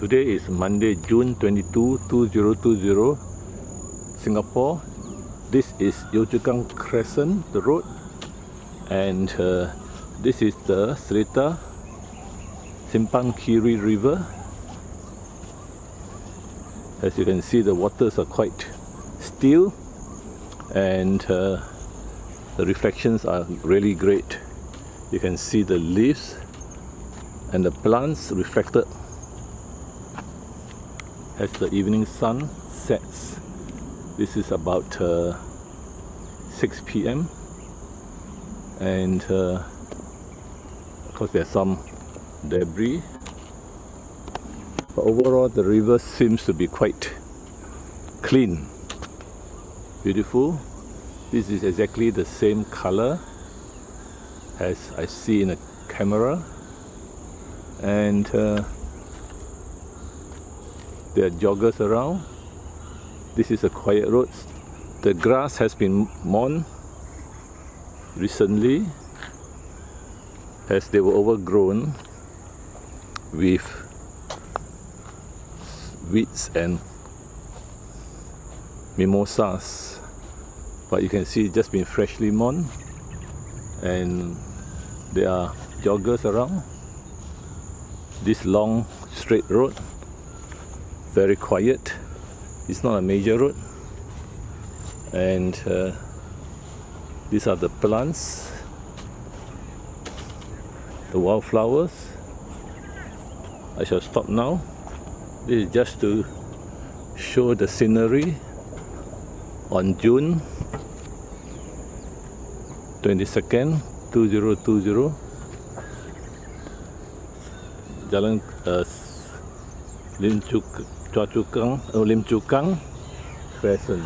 Today is Monday, June 22, 2020, Singapore. This is Yio Chu Kang Crescent, the road, and this is the Seletar Simpang Kiri River. As you can see, the waters are quite still, and the reflections are really great. You can see the leaves and the plants reflected as the evening sun sets. This is about 6 p.m. and of course there's some debris, but overall the river seems to be quite clean, beautiful. This is exactly the same color as I see in a camera, and there are joggers around. This is a quiet road. The grass has been mown recently as they were overgrown with weeds and mimosas, but you can see it's just been freshly mown, and there are joggers around. This long straight road, very quiet. It's not a major road, and these are the plants, the wildflowers. I shall stop now. This is just to show the scenery on June 22nd, 2020. Jalan Lim Chu Kang Crescent.